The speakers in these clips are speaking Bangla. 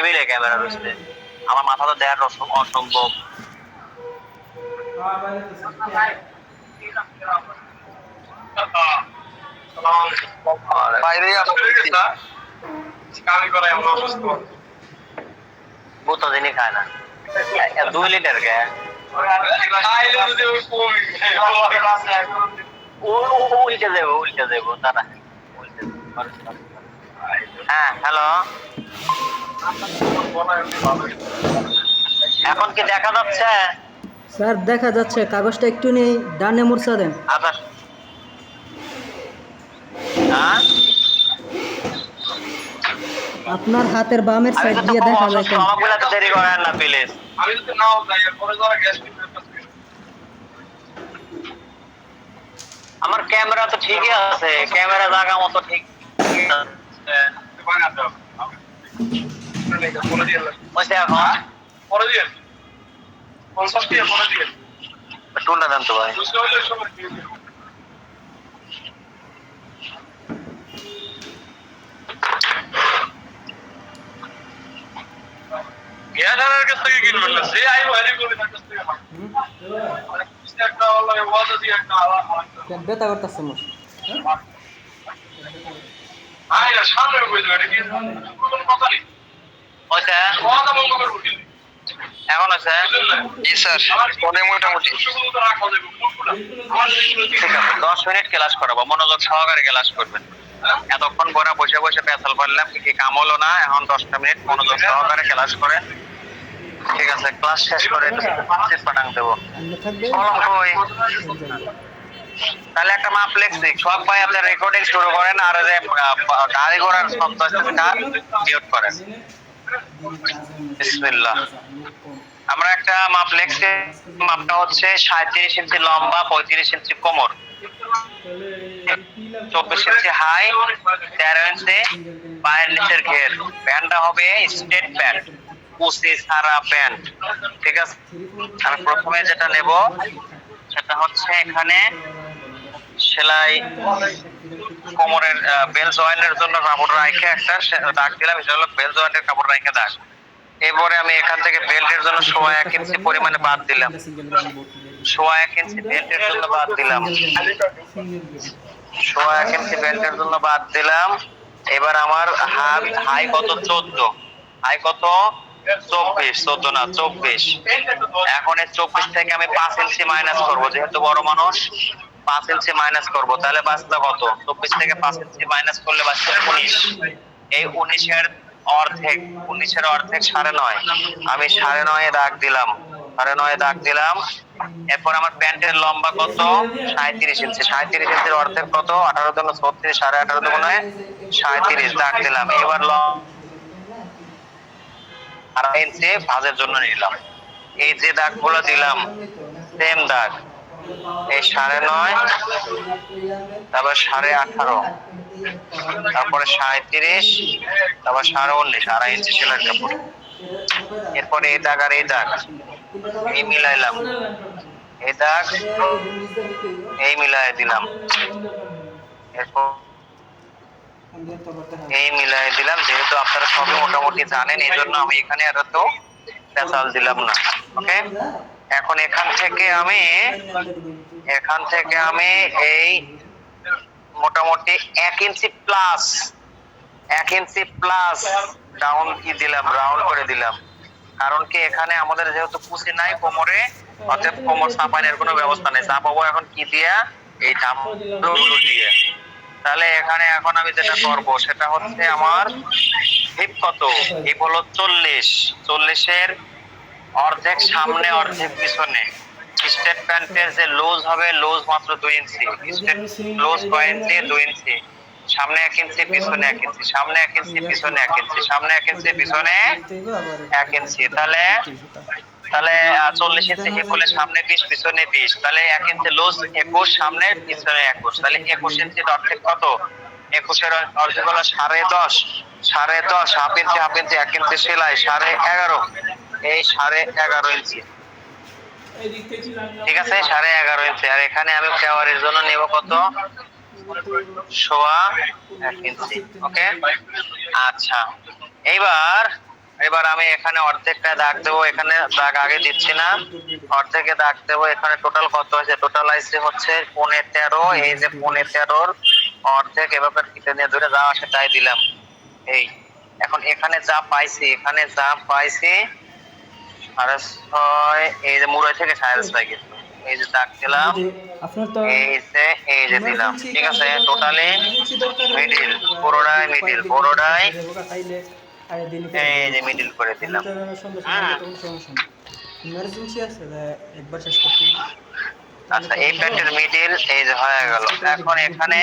টেবিলে ক্যামেরা রয়েছে, আমার মাথা তো দেখার অসম্ভব। বাইরে বোতল দিনই খায় না 2 লিটার কে উল্টে দেবো দাদা। হ্যাঁ হ্যালো, এখন কি দেখা যাচ্ছে? স্যার দেখা যাচ্ছে, কাগজটা একটু নেই, ডানে মোড়চা দেন। আচ্ছা, হ্যাঁ আপনার হাতের বামের আমি সাইড তো দিয়ে খুব দেখা যায় অসুস্থ, কেন? আমাগুলা তো দেরি করেন না প্লিজ। আমি যদি নাও যাই পরে যারা গ্যাস আমার ক্যামেরা তো ঠিকই আছে, ক্যামেরা জায়গা মতো ঠিক হচ্ছে। এখন পরে দিয়ে 50 টাকা পরে দিয়ে টুলটা দেন তো ভাই। গ্যাসের কাছ থেকে কিনবেন না, সে আইবো হেরি করে তার কাছ থেকে একটা অনলাইনে ওয়াদা দিয়ে একটা ব্যথা করতেছে মোর। আইরা সামনে কইলো এটা কি কোনো কথা নেই। হচ্ছে ওয়াদা বন্ধ করে উঠি। এখন আছে। জি স্যার, পরে মোটামুটি সুবিধা রাখা যাবে কোনগুলা ঠিক আছে, 10 মিনিট ক্লাস করাবো, মনোযোগ সহকারে ক্লাস করবেন। এতক্ষণ পরে বসে বসে পেছাল পারলাম, কি কাম হলো না। এখন 10টা মিনিট মনোযোগ সহকারে ক্লাস করেন, ঠিক আছে? ক্লাস শেষ করে পাঠান দেবো। থাকবে কলম কই? তাহলে একটা মাপ লেখছি, সব ভাই আপনার রেকর্ডিং শুরু করেন, আর যে গাড়ি ঘোড়ার শব্দ মিউট করেন। বিসমিল্লাহ। আমরা একটা মাপ লেখছি, মাপটা হচ্ছে 37 ইঞ্চি লম্বা, 35 ইঞ্চি কোমর, 24 ইঞ্চি হাই, 13 ইঞ্চি পায়ের নিচের ঘের। প্যান্টটা হবে স্ট্রেট প্যান্ট, কুচি সারা প্যান্ট, ঠিক আছে? আমি প্রথমে যেটা নেব সেটা হচ্ছে এখানে সেলাই কোমরের বেল জয়েন্টের জন্য কাপড় রাখে একটা দাগ দিলাম, এটা হলো বেল জয়েন্টের কাপড় রাখে দাগ। এরপরে আমি এখান থেকে বেল্টের জন্য 1.5 ইঞ্চি পরিমাণে বাদ দিলাম, 1.5 ইঞ্চি বেল্টের জন্য বাদ দিলাম, 1.5 ইঞ্চি বেল্টের জন্য বাদ দিলাম। এবার আমার হাই কত? 14, হাই কত? 24, 14 না 24। এখন এই 24 থেকে আমি 5 ইঞ্চি মাইনাস করবো, যেহেতু বড় মানুষ 5 ইঞ্চি মাইনাস করবো, তাহলে বাঁচলো কত? 24 থেকে 5 ইঞ্চি মাইনাস করলে বাঁচছে 19। এই 19-এর অর্ধেক, 19-এর অর্ধেক 9.5, আমি 9.5 দাগ দিলাম, 9.5 দাগ দিলাম। এরপর আমার প্যান্টের লম্বা কত? 37 ইঞ্চি, 37 ইঞ্চির অর্ধেক কত? 18 দুগুণ 36, 18.5 দুগুণে 37 দাগ দিলাম। এবার 2.5 ইঞ্চি ভাঁজের জন্য নিলাম। এই যে দাগগুলো দিলাম সেম দাগ, এই 9.5, তারপর 18.5, তারপরে 37, তারপর 19.5, 2.5 ইঞ্চি সেলাই কাপড়। এরপরে এই দাগ আর এই দাগ এই মিলাইলাম, এই দাগ এই মিলাই দিলাম, এরপর এই মিলাই দিলাম। যেহেতু আপনারা সবই মোটামুটি জানেন, এই জন্য আমি এখানে আর তো পেঁচাল দিলাম না। ওকে, এখন এখান থেকে আমি এই মোটামুটি 1 ইঞ্চি প্লাস ডাউন কি দিলাম, রাউন্ড করে দিলাম। কারণ কি এখানে আমাদের যেহেতু কুচি নাই কোমরে, অর্থাৎ কোমর চাপানোর কোনো ব্যবস্থা নেই, চাপাবো এখন কি দিয়া? এই জামগুলো দিয়ে। তাহলে এখানে এখন আমি যেটা করব সেটা হচ্ছে আমার হিপ কত? হিপ হলো 40, 40-এর অর্ধেক সামনে অর্ধেক পিছনে। স্টেট প্যান্টের যে লুজ হবে, লুজ মাত্র 2 ইঞ্চি, স্টেট লুজ 2 ইঞ্চি, 2 ইঞ্চি, সামনে 1 ইঞ্চি, পিছনে 1 ইঞ্চি, সামনে 1 ইঞ্চি, পিছনে 1 ইঞ্চি, সামনে 1 ইঞ্চি, পিছনে 1 ইঞ্চি। তাহলে 40 ইঞ্চি হিপ হলে সামনে 20, পিছনে 20, তাহলে 1 ইঞ্চি লুজ 21, সামনে পিছনে 21, তাহলে 21 ইঞ্চির অর্ধেক কত? 21-এর অর্ধেক হলো 10.5, 10.5, হাফ ইঞ্চি, 1 ইঞ্চি সেলাই 11.5, এই 11.5 ইঞ্চি, ঠিক আছে? 11.5 ইঞ্চি। আর এখানে আমি ফেওয়ারির জন্য নেব কত? 1.25 ইঞ্চি। ওকে, আচ্ছা, এইবার এবার আমি এখানে অর্ধেকটা দাগ দেবো, এখানে দাগ আগে দিচ্ছি না, অর্ধেকে দাগ দেবো। এখানে টোটাল কত হয়েছে? টোটাল আইসি হচ্ছে 15, এই যে 15 অর্ধেক এভাবে ফিতে নিয়ে ধরে যা আসে তাই দিলাম। এই এখন এখানে যা পাইছি, সাড়ে ছয়, এই যে মুড়াই থেকে 6.5 গেছে, এই যে দাগ দিলাম, যদি আপনার তো এই যে দিলাম, emergency ঠিক আছে। কাজে টোটালি emergency দরকার হলে মিডিল, বা পুরোটাই যদি মিডিল, কয়েকদিন পুরোটাই রেবোকা খাইলে আগে দিন করে এই দেবো। যে মিডিল করে আমি দিলাম। তো সঙ্গে সঙ্গে হ্যাঁ, তখন সমস্যা নেই। ইমার্জেন্সি আছে যে একবার শেষ করতে হবে। আচ্ছা এই প্যান্টের মিডিল এই যে হয়ে গেল। এখন এখানে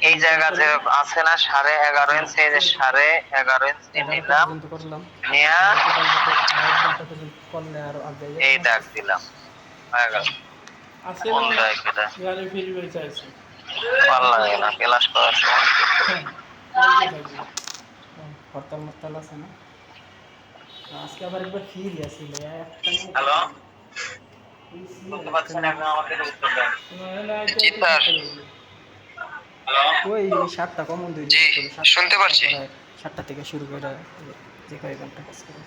এই জায়গাতে আছে না 11.5 ইঞ্চি, এই যে 11.5 ইঞ্চি নিলাম, পর্যন্ত করলাম নিয়ে টোটাল 1 ঘন্টা পর্যন্ত করলে আর আগে এই দাগ দিলাম, হয়ে গেল। আছে কোন দাগ এটা? গাড়ি ফিরবে চাইছে ভালো লাগে না ক্লাস করার সময়। হরতাল মরতাল আছে না, আজকে আবার একবার ফিরি আসছিল হ্যালো, শুনতে পাচ্ছেন? এখন আমাকে একটু উত্তর দেন। জি স্যার। হ্যালো, ওই 7টা কমন দুই জি শুনতে পাচ্ছি। 7টা থেকে শুরু করে যে কয়েক ঘন্টা কাজ করে।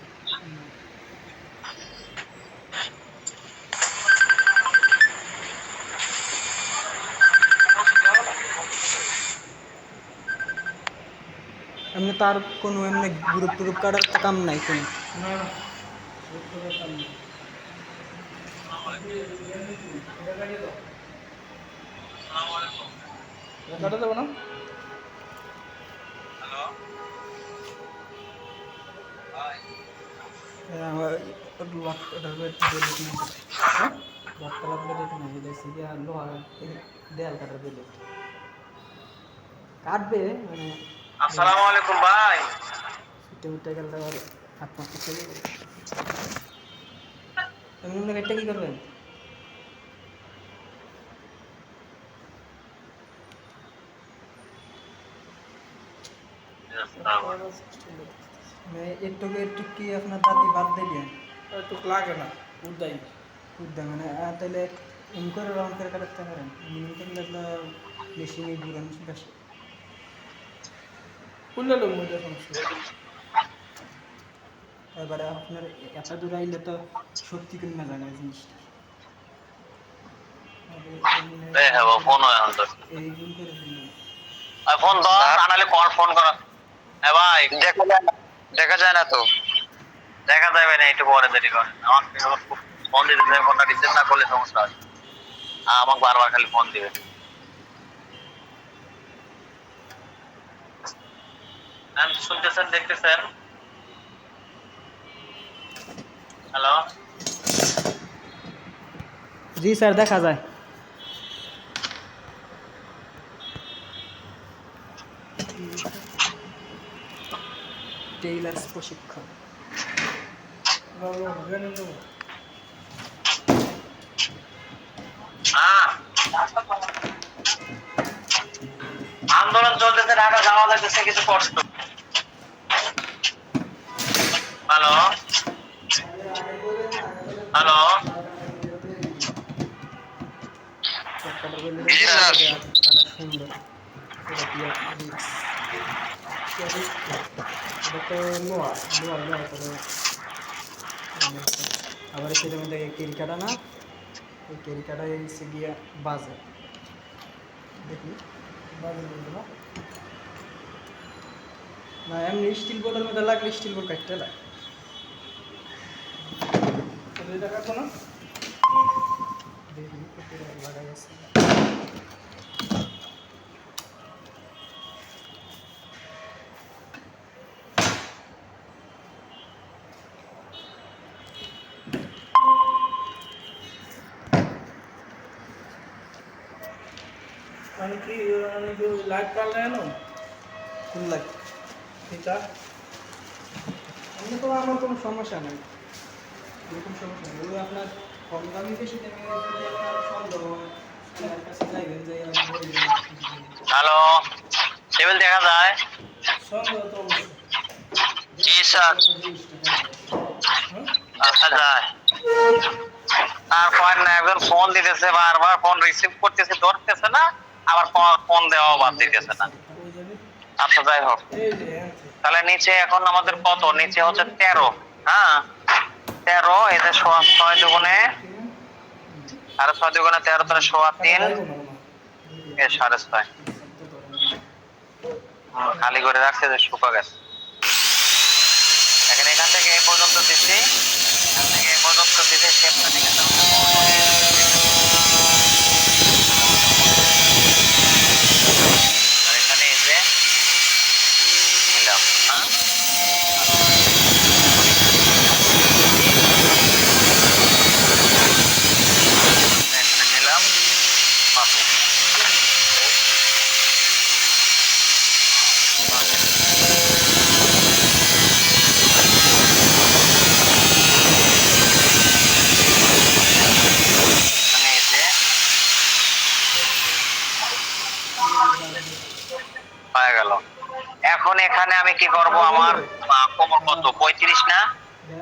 এমনি তার কোনো এমনি গ্রুপ টুরুপ কাটার তো কাম নাই কোনো। না না কাটা দেবো না কাটবে মানে আসসালামু আলাইকুম ভাই। ছুটে উঠে গেলে আর হাত মারতে চলে যাবে। এমনি একটা কি করবেন? মানে একটু একটু কি আপনার দাঁতি বাদ দিলেন একটু লাগে না উদাই উদ্যা মানে তাহলে এম করে রাউন্ড করে কাটাতে পারেন। বেশি নেই ঘুরান বেশি খুললে লোক মধ্যে সমস্যা এবারে আপনার এত দূর আইলে তো সত্যি করে না জানা জিনিসটা এই হ্যাঁ ফোন হয় আমাদের। এই গুণ করে ফেললেন। ফোন দাও, আনালে কল ফোন করা। হ্যাঁ ভাই, দেখা যায় না তো। দেখা যাবে না, একটু পরে দেরি করেন। আমাকে ফোন দিতে যায়, ফোনটা রিসিভ না করলে সমস্যা হয়। আমাকে বারবার খালি ফোন দিবে। শুনতেছেন, দেখতেছেন? হ্যালো, জি স্যার দেখা যায়। টেইলার্স প্রশিক্ষণ আন্দোলন চলতেছে, ঢাকা যাওয়া যাচ্ছে কিছু কষ্ট। হ্যালো হ্যালো, জি স্যার। সুন্দর এটা কি এটা তো লোহা লোহা লোহা করে আবার সেটার মধ্যে কেরিকাটা না, ওই কেরিকাটা এসে গিয়ে বাজে দেখি বাজে বলবো না না এমনি স্টিল বোর্ডের মধ্যে লাগলে স্টিল বোর্ড কাটতে লাগে কাটবো না দেখি লাগাই আছে আমি কি লাইট পাল্টে এনো কোন লাগে এটা এমনি তো আমার কোনো সমস্যা নেই, এরকম সমস্যা নেই। ওই আপনার কম দামি বেশি দামি যদি আপনার সন্দেহ হয় আমার কাছে যাইবেন যে হ্যালো, টেবিল দেখা যায়? সন্দেহ তো অবশ্যই জি স্যার। আচ্ছা যায়। তারপর না একজন ফোন দিতেছে, বারবার ফোন রিসিভ করতেছে, ধরতেছে না, আবার ফোন দেওয়া বাদ দিতেছে না। ওই যাবে আচ্ছা যাই হোক। এই যে তাহলে নিচে এখন আমাদের কত? নিচে হচ্ছে 13। হ্যাঁ 13, এই যে 6 দুগুণে আর 6 দুগুণে 13, তাহলে 3 এ 6.5। খালি করে রাখছে যে শুকা গেছে। এখান থেকে এই পর্যন্ত দিচ্ছি, এখান থেকে এই পর্যন্ত দিতে শেপটা ঠিক আছে। আর এখানে এই যে নিলাম, হ্যাঁ এখানে নিলাম মাপে। হয়ে গেল। এখন এখানে আমি কি করব? আমার কোমর কত? 35 না?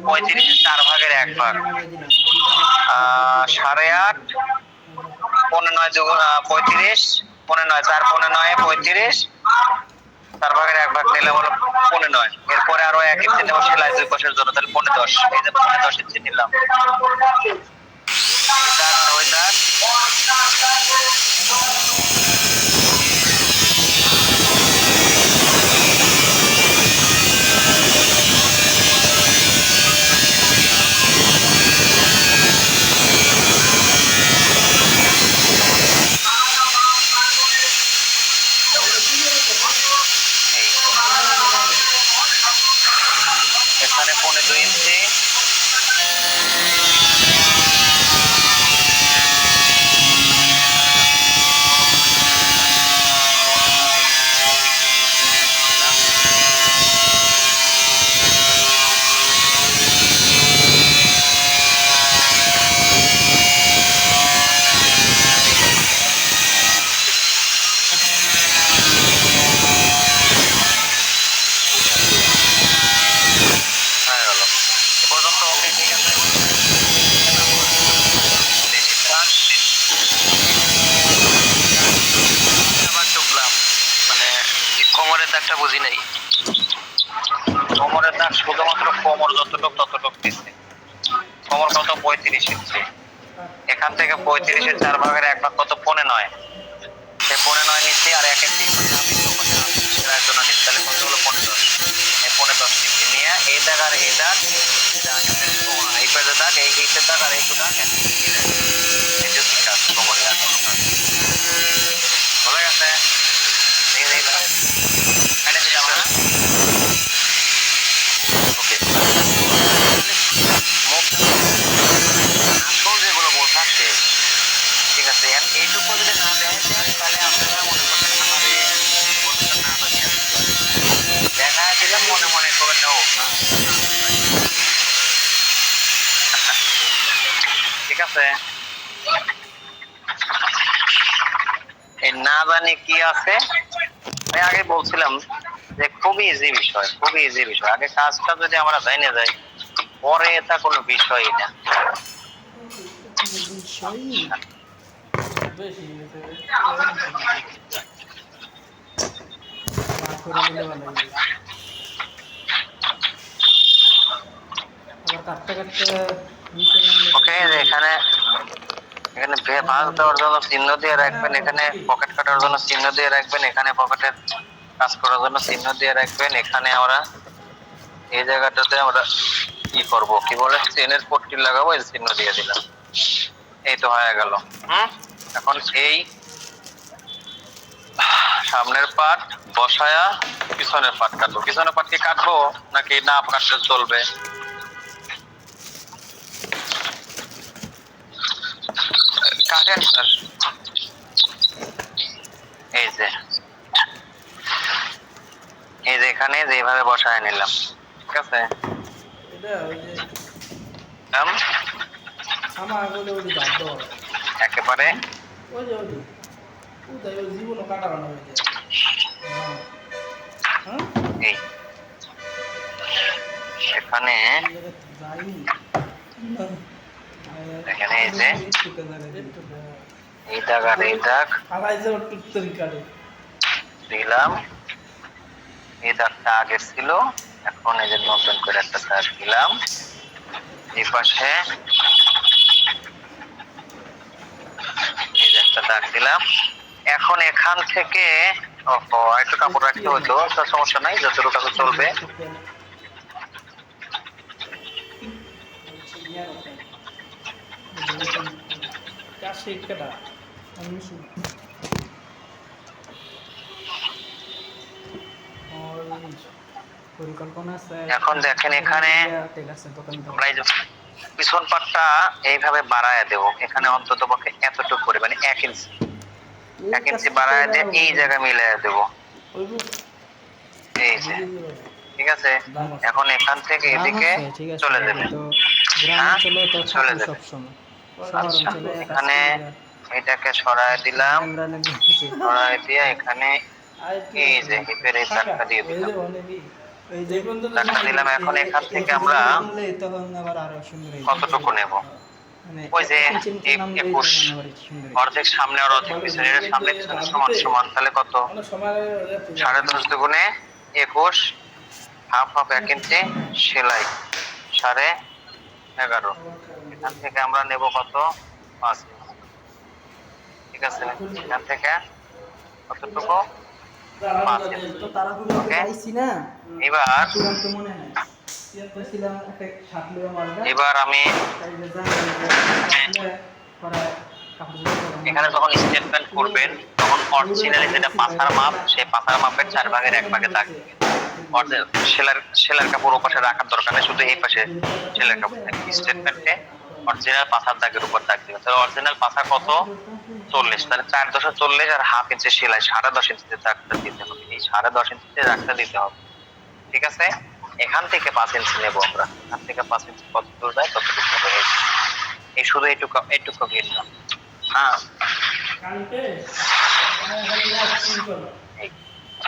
35 4 ভাগের 1 ভাগ 8.5 পৌনে 9 দুগুণ 35 পৌনে 9 4 পৌনে 9 35 4 ভাগের 1 ভাগ নিলাম হলো পৌনে 9। এরপরে আরো 1 ইঞ্চি নেব সেলাই 2 পাশের জন্য, তাহলে পৌনে 10। এই যে পৌনে 10 ইঞ্চি নিলাম। এটা আর ওইটা এখানে পৌনে 2 ইঞ্চি, হয়ে গেল। এ পর্যন্ত ওকে, ঠিক আছে। আবার টুকলাম, মানে কোমরের দাগটা বুঝি নাই। কোমরের দাগ শুধুমাত্র কোমর যতটুক ততটুক দিচ্ছে। কোমর কত? 35 ইঞ্চি। এখান থেকে 35-এর 4 ভাগের 1 ভাগ কত? পৌনে 9। সে পৌনে 9 নিচ্ছি, আর 1 ইঞ্চি সেলাইয়ের জন্য নিচ্ছি, তাহলে কত হলো? পৌনে 10। এই পৌনে 10 নিচ্ছি, নিয়ে এই দাগ আর এই দাগ, এই পেজের দাগ, এই হিটের দাগ আর এই দাগ, এই যে কাজ কোমরে আর কোনো কাজ বলে গেছে। এই দাগ কেটে দিলাম, হ্যাঁ ওকে। মুখ আসল যেগুলো বলতে আসে, ঠিক আছে। এইটুকু যদি না দেয় তাহলে আপনারা মনে করবেন দেখা দিলাম, মনে মনে করবেন না ও ঠিক আছে। এই না জানি কি আছে, আমি আগে বলছিলাম যে খুবই ইজি বিষয়, খুবই ইজি বিষয়। আগে কাজটা যদি আমরা জানি যাই, পরে এটা কোনো বিষয়ই না। ওকে, এখানে এখানে ভাঁজ দেওয়ার জন্য চিহ্ন দিয়ে রাখবেন, এখানে পকেট কাটার জন্য চিহ্ন দিয়ে রাখবেন, এখানে পকেটের কাজ করার জন্য চিহ্ন দিয়ে রাখবেন। এখানে আমরা এই জায়গাটাতে আমরা কি করব, কি বলে চেনের পট্টি লাগাবো, এই চিহ্ন দিয়ে দিলাম। এই তো হয়ে গেল। এখন এই সামনের পাট বসায়া পিছনের পাট কাটবো। পিছনের পাট কি কাটবো নাকি না কাটলে চলবে? কাটেন স্যার। এই যে এখানে যেভাবে বসায় নিলাম, ঠিক আছে। একেবারে এই এখানে এখানে এই যে এই দাগ আর এই দাগ দিলাম, এই দাগটা আগে ছিল, এখন এই যে নতুন করে একটা দাগ দিলাম এই পাশে, এই যে একটা দাগ দিলাম। এখন এখান থেকে একটু কাপড় রাখতে হতো, তো সমস্যা নাই, যতটুকু আছে চলবে। পরিকল্পনা আছে। এখন দেখেন এখানে ঠিক আছে, দোকানদার আমরা এই যে পিছন পাটটা এইভাবে বাড়ায় দেবো, এখানে অন্তত পক্ষে এতটুকু করে, মানে 1 ইঞ্চি 1 ইঞ্চি বাড়ায় দিয়ে এই জায়গায় মিলিয়ে দেবো, এই যে, ঠিক আছে। এখন এখান থেকে এদিকে চলে যাবে, তো গ্রাম হ্যাঁ অঞ্চলে তো চলে থাকে যাবে। সবসময়, শহর আচ্ছা, অঞ্চলে এখানে এটাকে সরায় দিলাম, সরায় দিয়ে এখানে এই যে হিপের এই দাগটা দিয়ে দিলাম, দাগটা দিলাম। এখন এখান থেকে আমরা তখন আবার আরো সুন্দর কতটুকু নেব, মানে ওই যে 21 সুন্দর অর্ধেক সামনে আর অর্ধেক পিছনে, এর সামনে পিছনে সমান সমান, তাহলে কত 10.5 দুগুণে 21, হাফ হাফ 1 ইঞ্চি সেলাই 11.5। এখান থেকে আমরা নেব কত 5 ইঞ্চি, ঠিক আছে। এখান থেকে কতটুকু 5 ইঞ্চি। তো তাড়াহুড়ো ওকে, পাইছি না, এবার চূড়ান্ত মনে হয় ছিলাম একটা ছাপলেও মারবে এবার আমি তাই যে জানি করা এখানে যখন স্টেটমেন্ট করবেন তখন অরিজিনালি যেটা পাছার মাপ, সেই পাছার মাপের 4 ভাগের 1 ভাগে দাগ দিবেন। অরিজিনাল সেলার কাপড় ওপাশে রাখার দরকার নেই, শুধু এই পাশে সেলার কাপড় থাকবে। স্টেটমেন্টে অরিজিনাল পাছার দাগের উপর দাগ দিবেন। তাহলে অরিজিনাল পাছা কত 40, তাহলে 4.40 আর হাফ ইঞ্চি সেলাই 10.5 ইঞ্চিতে দাগটা দিতে হবে, এই 10.5 ইঞ্চিতে দাগটা দিতে হবে, ঠিক আছে। এখান থেকে 5 ইঞ্চি নেব আমরা, এখান থেকে 5 ইঞ্চি কত দূর যায় ততটুকু হবে, এই শুধু এইটুকু ঘিরলাম, হ্যাঁ।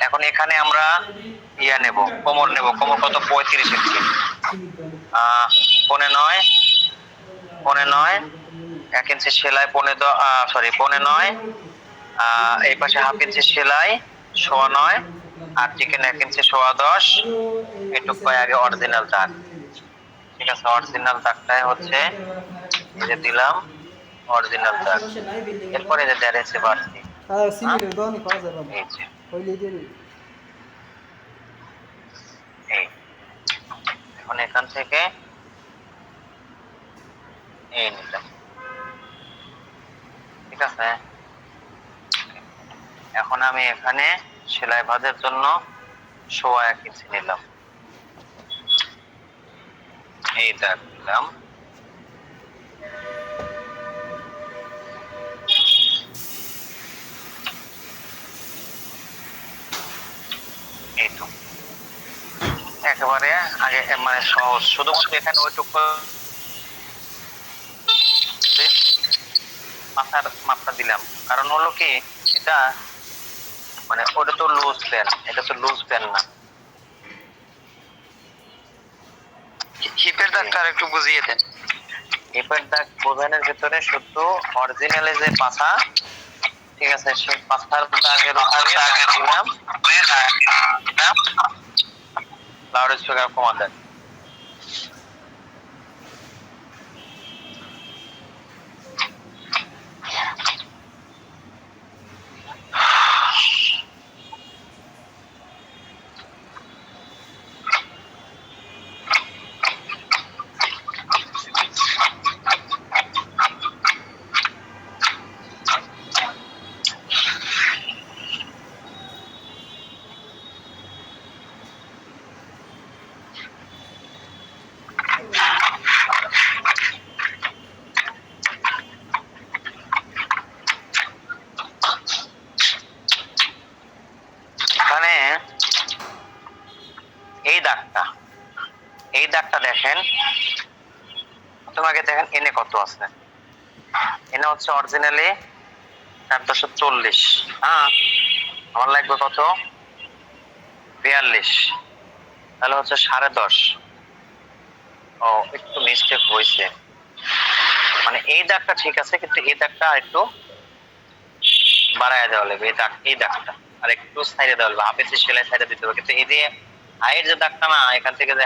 এখন এখানে আমরা ইয়া নেব, কোমর নেব, কোমর কত 35 ইঞ্চি, 9.5 1 ইঞ্চি সেলাই 9.5, এই পাশে হাফ ইঞ্চি সেলাই 9.5, আর চিকেন 1 ইঞ্চি 10.5, এটুকু আগে অরিজিনাল দাগ, ঠিক আছে। অরিজিনাল দাগটাই হচ্ছে এই যে দিলাম অরিজিনাল দাগ, এরপরে যে 1.5 ইঞ্চি বাড়তি, সিমিটের দোকানে পাওয়া যায় বাবা, এই যে হইলে দিয়ে এই। এখন এখান থেকে এই নিলাম, ঠিক আছে। এখন আমি এখানে সেলাই ভাঁজের জন্য 1.5 ইঞ্চি নিলাম, এই দাগ দিলাম, এই তো একেবারে আগে মানে সহজ, শুধুমাত্র এখানে ওইটুকু মাথার মাপটা দিলাম, কারণ হলো কি এটা মানে ওটা তো লুজ প্যান, এটা তো লুজ প্যান না। হিপের দাগটা আর একটু বুঝিয়ে দেন। হিপের দাগ বোঝানোর ভিতরে শুধু অরিজিনালে যে পাছা, ঠিক আছে, সেই পাছার দাগের উপরে দিলাম, লাউড স্পিকার কমা দেন। এখানে এই দাগটা দেখেন, তোমাকে দেখেন এনে কত আছে, এনে হচ্ছে অরিজিনালি 4.40, হ্যাঁ, আমার লাগবে কত 42, তাহলে হচ্ছে 10.5। ও একটু মিস্টেক হয়েছে, মানে এই দাগটা ঠিক আছে, কিন্তু এই দাগটা একটু বাড়ায় দেওয়া লাগবে, এই দাগটা আর একটু সাইডে দেওয়া হবে, 1/2 ইঞ্চি সেলাই সাইডে দিতে হবে। কিন্তু এই যে হাইয়ের যে দাগটা না, এখান থেকে যে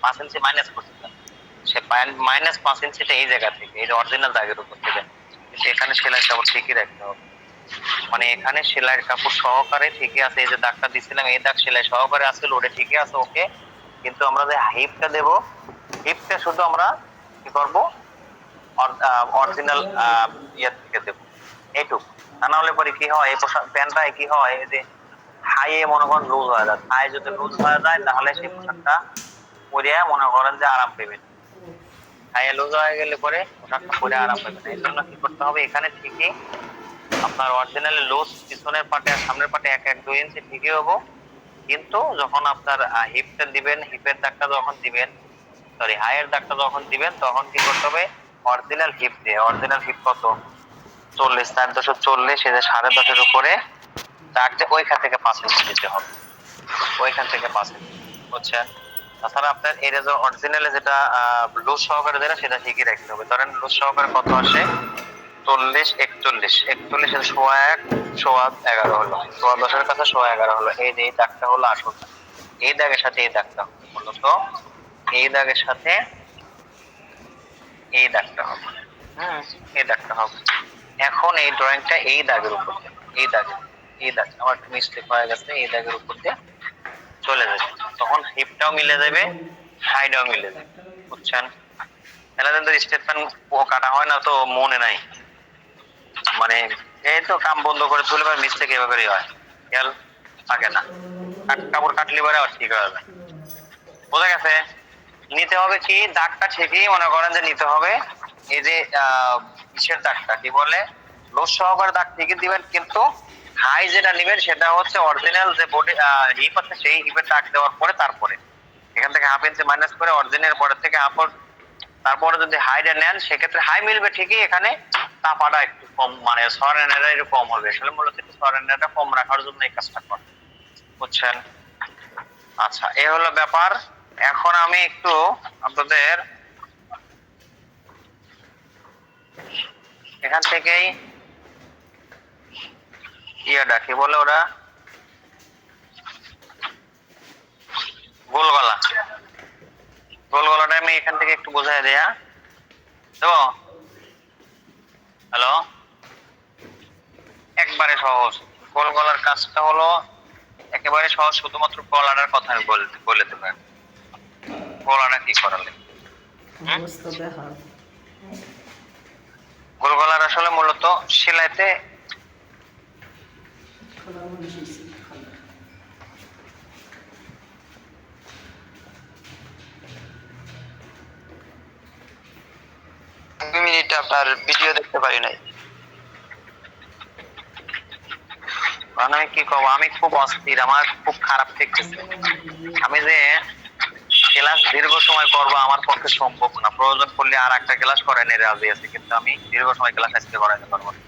5 ইঞ্চি মাইনাস করতে হবে, সে -5 ইঞ্চিটা এই জায়গা থেকে, এই যে অরিজিনাল দাগের উপর থেকে, কিন্তু এখানে সেলাই কাপড় ঠিকই রাখতে হবে। মানে এখানে সেলাইয়ের কাপড় সহকারে ঠিকই আছে, এই যে দাগটা দিছিলাম এই দাগ সেলাই সহকারে আছে, ওটা ঠিকই আছে, ওকে। কিন্তু আমরা যে হিপটা দেব, হিপটা শুধু আমরা কি করব, অরিজিনাল ইয়ে থেকে দেব, এইটুকু। তা না হলে পরে কি হয়, এই পোশাক প্যান্টটায় কি হয়, এই যে হাইয়ে মনে করেন লুজ হয়ে যায়, হাই যদি লুজ হয়ে যায় তাহলে সেই পোশাকটা পরে মনে করেন যে আরাম পাবেন, হাইয়ে লুজ হয়ে গেলে পরে পোশাকটা পরে আরাম পাবেন। এই জন্য কি করতে হবে, এখানে ঠিকই আপনার অরিজিনালি লুজ পিছনের পাটে আর সামনের পাটে 1-2 ইঞ্চি ঠিকই হবো। কিন্তু যখন আপনার হিপটা দিবেন, হিপের দাগটা যখন দিবেন, সরি হাইয়ের দাগটা যখন দিবেন, তখন কি করতে হবে, অরিজিনাল হিপ দিয়ে, অরিজিনাল হিপ কত 40, 4.40, এই যে 10.5 উপরে দাগ দিয়ে ওইখান থেকে 5 ইঞ্চি দিতে হবে, ওইখান থেকে 5 ইঞ্চি, বুঝছেন। তাছাড়া আপনার এটা যে অরিজিনালে যেটা লুজ সহকারে দেয় সেটা ঠিকই রাখতে হবে। ধরেন লুজ সহকারে কত আসে, 40, 41, 41 এর 1.1, 11 হলো, 10 কাছে 11 হলো। এই যে এই দাগটা হলো আসল, এই দাগের সাথে এই দাগটা মূলত, এই দাগের সাথে এই দাগটা হবে, এই দাগটা হবে। এখন এই ড্রয়িংটা এই দাগের উপর দিয়ে, এই দাগে, এই দাগ আমার মিস্টেক হয়ে গেছে, এই দাগের উপর দিয়ে চলে যাবে, তখন হিপটাও মিলে যাবে, হাইটাও মিলে যাবে, বুঝছেন। এলাকাতে স্টেটমেন্ট কাটা হয় না তো মনে নাই, মানে এই তো কাম বন্ধ করে তুলে বা মিস্টেক এভাবেই হয়, খেয়াল থাকে না, কাপড় কাটলে পরে আর ঠিক হয়ে যায়, বোঝা গেছে। নিতে হবে কি, দাগটা ঠিকই মনে করেন যে নিতে হবে, এই যে কিসের দাগটা কি বলে, লোড সহকারে দাগ ঠিকই দিবেন, কিন্তু হাই যেটা নেবেন সেটা হচ্ছে অরিজিনাল যে বডি হিপ আছে, সেই হিপের দাগ দেওয়ার পরে তারপরে এখান থেকে 1/2 ইঞ্চি মাইনাস করে অরিজিনাল পরের থেকে হাফ, তারপরে যদি হাইটা নেন সেক্ষেত্রে হাই মিলবে ঠিকই, এখানে তাপাটা একটু কম, মানে সরেনাটা একটু কম হবে, আসলে মূলত একটু সরেনাটা কম রাখার জন্য এই কাজটা করে, বুঝছেন। আচ্ছা, এই হলো ব্যাপার। এখন আমি একটু আপনাদের এখান থেকেই ইয়েটা কি বলে ওরা, গোলগলা, গোলগলাটা আমি এখান থেকে একটু বোঝাই দেয়া দেবো। হ্যালো, একবারে সহজ, গোলগলার কাজটা হলো একেবারে সহজ, শুধুমাত্র গলাটার কথা আমি বলে দেবো। গলাটা কি করালে, গোলগলার আসলে মূলত সেলাইতে মিনিটে আপনার ভিডিও দেখতে পারি নাই, মানে কি কব, আমি খুব অস্থির, আমার খুব খারাপ ঠেকতেছে। আমি যে ক্লাস দীর্ঘ সময় করবো আমার পক্ষে সম্ভব না, প্রয়োজন পড়লে আর একটা ক্লাস করাই নিয়ে রাজি আছে, কিন্তু আমি দীর্ঘ সময় ক্লাস আজকে করাইতে পারবো না,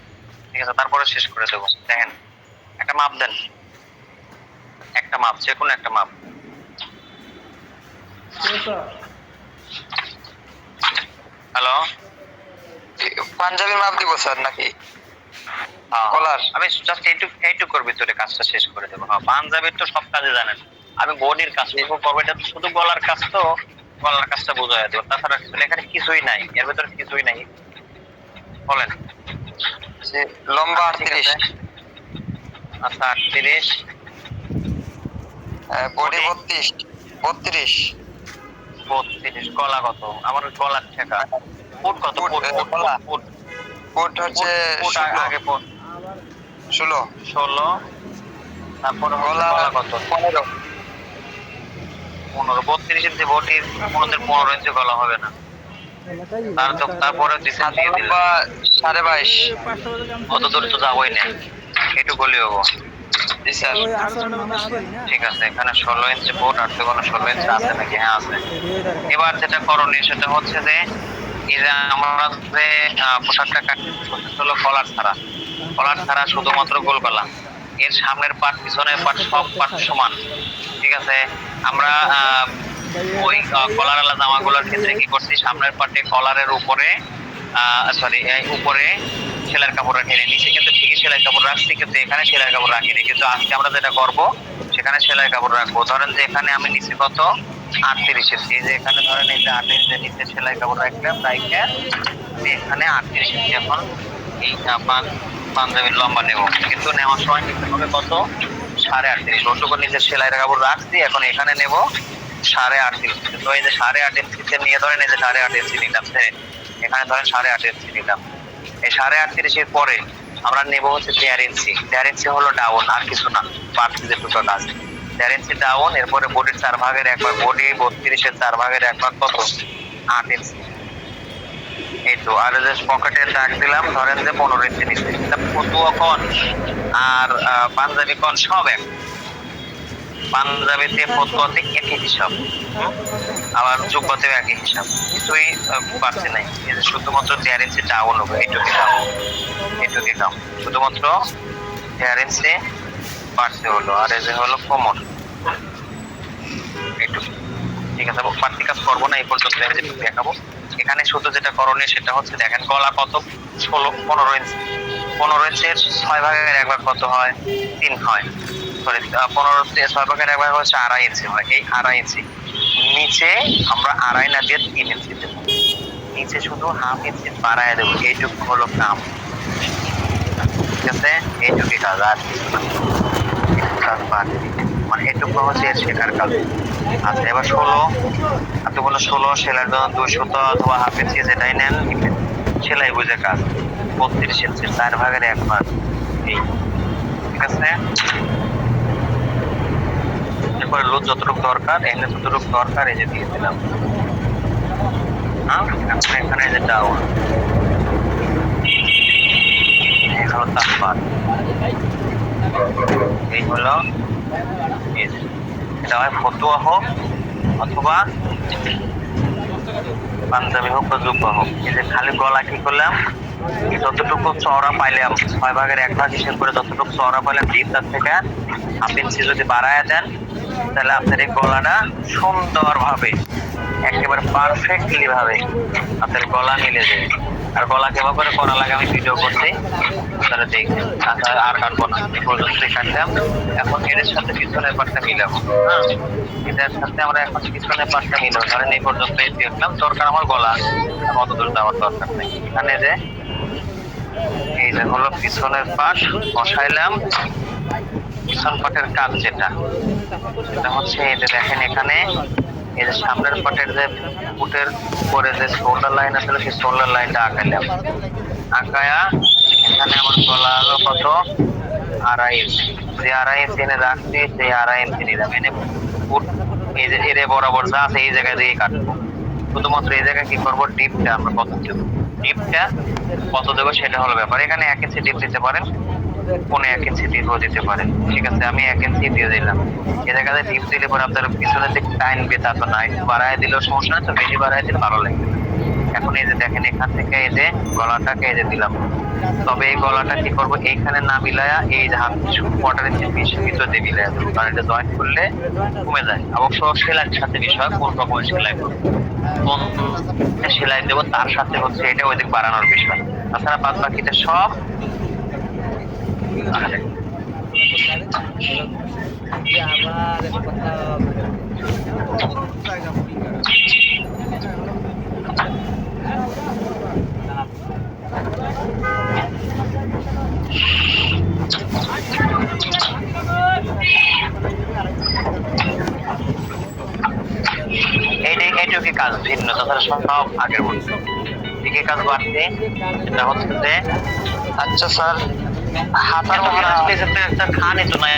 ঠিক আছে। তারপরে শেষ করে দেবো। দেখেন, একটা মাপ দেন, একটা মাপ, যে কোনো একটা মাপ। হ্যালো, পাঞ্জাবির মাপ দিব স্যার নাকি কলার? আমি জাস্ট এইটুকুর ভিতরে কাজটা শেষ করে দেবো। হ্যাঁ, পাঞ্জাবির তো সব কাজে জানেন, আমি বডির কাজ করবো, এটা শুধু গলার কাজ, তো গলার কাজটা বোঝাই দেবো, তাছাড়া এখানে কিছুই নাই, এর ভিতরে কিছুই নাই। বলেন, লম্বা 38, আচ্ছা 38, বডি 32, গলা কত, আমার গলার ঠেকা ফুট কত, ফুট হচ্ছে আগে 16, তারপরে গলা কত 15, 32 ইঞ্চি বডির, 15 ইঞ্চি গলা হবে না, তারপরে লম্বা 22.5, অত দূর তো যাবোই না, একটু গলি হবো। ঠিক আছে, এখানে 16 ইঞ্চি বোট, আর তো কোনো 16 ইঞ্চি আছে নাকি? হ্যাঁ আছে। এবার যেটা করণীয় সেটা হচ্ছে যে এই যে আমরা যে পোশাকটা কাটতে হলো কলার ছাড়া শুধুমাত্র গোল গলা, এর সামনের পাট পিছনের পাট সব পাট সমান, ঠিক আছে। আমরা ওই কলার আলা জামাগুলোর ক্ষেত্রে কি করছি, সামনের পাটে কলারের উপরে সরি উপরে সেলাইয়ের কাপড় রাখিনি, নিচে কিন্তু ঠিকই সেলাই কাপড় রাখছি, কিন্তু এখানে সেলাই কাপড় রাখিনি। কিন্তু আজকে আমরা যেটা করব সেখানে সেলাই কাপড় রাখবো। ধরেন যে এখানে আমি নিচে কত 38 ইঞ্চি, যে এখানে ধরেন এই যে 28 ইঞ্চি নিচে সেলাই কাপড় রাখলাম, রাইখে আমি এখানে 38 ইঞ্চি এখন এই পাঞ্জাবির লম্বা নেব। কিন্তু নেওয়ার সময় নিতে হবে কত 38.5। ওটুকু নিচে সেলাই কাপড় রাখছি, এখন এখানে নেব 38.5। তো এই যে 8.5 ইঞ্চিতে নিয়ে ধরেন এই যে 8.5 ইঞ্চি নিলাম, এখানে ধরেন 8.5 ইঞ্চি নিলাম। এই 38.5-এর পরে আমরা নেব হচ্ছে 1.5 ইঞ্চি। 1.5 ইঞ্চি হলো ডাউন, আর কিছু না, বাড়তি যেটুকু কাজ 1.5 ইঞ্চি ডাউন। এরপরে বডির 4 ভাগের 1 ভাগ, বডি 32-এর 4 ভাগের 1 ভাগ কত 8 ইঞ্চি। এই তো, আর যে পকেটে দাগ দিলাম ধরেন যে 15 ইঞ্চি নিচে। এটা ফতুয়া কোণ আর পাঞ্জাবি কোণ সব এক। পাঞ্জাবিতে ফতুয়াতে একই হিসাব, আবার জুব্বাতেও একই হিসাব, কিছুই পারছে নাই। এই যে শুধুমাত্র 1.5 ইঞ্চি ডাউন হবে, এইটুকু দাম, এইটুকু দাম, শুধুমাত্র 1.5 ইঞ্চি পারছে হলো। আর এই যে হলো কোমর, এইটুকু। ঠিক আছে, বাড়তি কাজ করবো না, এই পর্যন্ত আমি যেটুকু দেখাবো। এখানে শুধু যেটা করণীয় সেটা হচ্ছে দেখেন গলা কত 15 ইঞ্চি। 15 ইঞ্চির 6 ভাগের 1 ভাগ কত হয় 3 হয়, সরি 15 6 ভাগের 1 ভাগ হচ্ছে 2.5 ইঞ্চি হয়। এই 2.5 ইঞ্চি নিচে আমরা 2.5 না দিয়ে 3 ইঞ্চি দেবো, নিচে শুধু হাফ ইঞ্চি বাড়ায় দেবো। এইটুকু হলো কাম, ঠিক আছে, এইটুকু কাজ, আর কিছু না। কাজ বাড়বে মানে এইটুকু হচ্ছে এর শেখার কাজ। আচ্ছা, এবার 16 আপনি বললো 16 সেলাইয়ের জন্য 200 অথবা হাফ ইঞ্চি যেটাই নেন সেলাই বুঝে কাজ। 32 ইঞ্চির 4 ভাগের 1 ভাগ, এই ঠিক আছে। এরপরে লুজ যতটুকু দরকার, এখানে যতটুকু দরকার এই যে দিয়ে দিলাম। এখানে যে ডাউন, এই হলো তাপমাত্রা, এই হলো এটা হয় ফতুয়া হোক অথবা পাঞ্জাবি হোক বা জুব্বা হোক। এই যে খালি গলা কি করলাম, যতটুকু চওড়া পাইলাম 6 ভাগের 1 ভাগ হিসেব করে যতটুকু চওড়া পাইলাম জিপটার থেকে হাফ ইঞ্চি যদি বাড়ায় দেন তাহলে আপনার এই গলাটা সুন্দরভাবে একেবারে পারফেক্টলি ভাবে আপনার গলা মিলে যাবে। আর গলা কেমন করে করা লাগে আমি ভিডিও করছি, আপনারা দেখবেন। আর কাটবো না, এই পর্যন্তই কাটলাম। এখন এর সাথে পিছনের পাটটা মিলাবো। হ্যাঁ, এটার সাথে আমরা এখন পিছনের পাটটা মিলাবো। ধরেন এই পর্যন্ত দেখলাম, দরকার আমার গলা, অত দূর যাওয়ার দরকার নেই। এখানে যে এই যে হলো পিছনের পাট বসাইলাম। পিছন পাটের কাজ যেটা সেটা হচ্ছে এই যে দেখেন এখানে এই যে সামনের পাটের যে ফুটের উপরে যে শোল্ডার লাইন আছে সেই শোল্ডার লাইনটা আঁকাইলাম। আঁকায়া এখানে আমার গলা হলো কত 2.5 ইঞ্চি। যে 2.5 ইঞ্চি এনে রাখছি সেই 2.5 ইঞ্চি নিলাম। এনে ফুট এই যে এর বরাবর যা আছে এই জায়গায় দিয়ে কাটবো। শুধুমাত্র এই জায়গায় কি করবো, ডিপটা আমরা কত দেবো, ডিপটা কত দেবো সেটা হলো ব্যাপার। এখানে 1 ইঞ্চি ডিপ দিতে পারেন, 1.5 ইঞ্চি ডিপও দিতে পারেন। ঠিক আছে, আমি 1 ইঞ্চি দিয়ে দিলাম। এই জায়গাতে ডিপ দিলে পরে আপনার পিছনে যে টাইনবে তা তো না, একটু বাড়ায় দিলেও সমস্যা নেই, তো বেশি বাড়ায় দিলে ভালো লাগবে। এখন এই যে দেখেন এখান থেকে এই যে গলাটাকে এই যে দিলাম। তবে এই গলাটা কি করবো, এইখানে না মিলায়া এই যে হাত 1.25 ইঞ্চি ভিতর দিয়ে মিলাইয়া দেবো, কারণ এটা জয়েন্ট করলে কমে যায়। অবশ্য সেলাইয়ের সাথে বিষয় কোন রকমের সেলাই করবো, কোন সেলাই দেবো তার সাথে হচ্ছে এটা ওইদিক বাড়ানোর বিষয়। তাছাড়া বাদ বাকিটা সব এইটুকু কাজ ভিন্ন, তাছাড়া সব আগের মধ্যে দিকে কাজ বাড়ছে। এটা হচ্ছে যে আচ্ছা স্যার হাতার মধ্যে আসলে একটা খান তো নাই,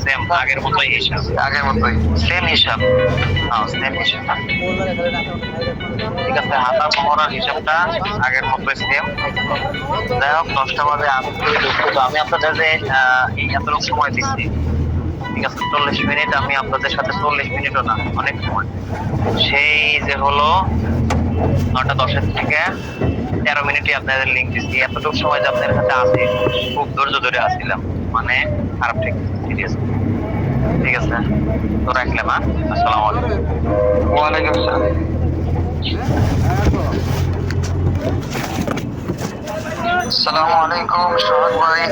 সেম আগের মতোই হিসাব, আগের মতোই সেম হিসাব, হ্যাঁ সেম হিসাব। ঠিক আছে, হাতার মোহরার হিসাবটা আগের মতোই সেম। যাই হোক 10টা বাজে আমি আপনাদের যে এতটুকু সময় দিচ্ছি, ঠিক আছে 40 মিনিট, আমি আপনাদের সাথে 40 মিনিটও না অনেক সময়, সেই যে হলো 9টা 10-এর থেকে 13 মিনিটে আপনাদের লিঙ্ক দিচ্ছি। এতটুকু সময় যে আপনাদের কাছে আসি খুব ধৈর্য ধরে আসছিলাম, মানে খারাপ ঠিক সিরিয়াস। ঠিক আছে, তো রাখলাম। আসসালামু আলাইকুম। ওয়ালাইকুম আসসালাম। আসসালামু আলাইকুম সোহাগ ভাই।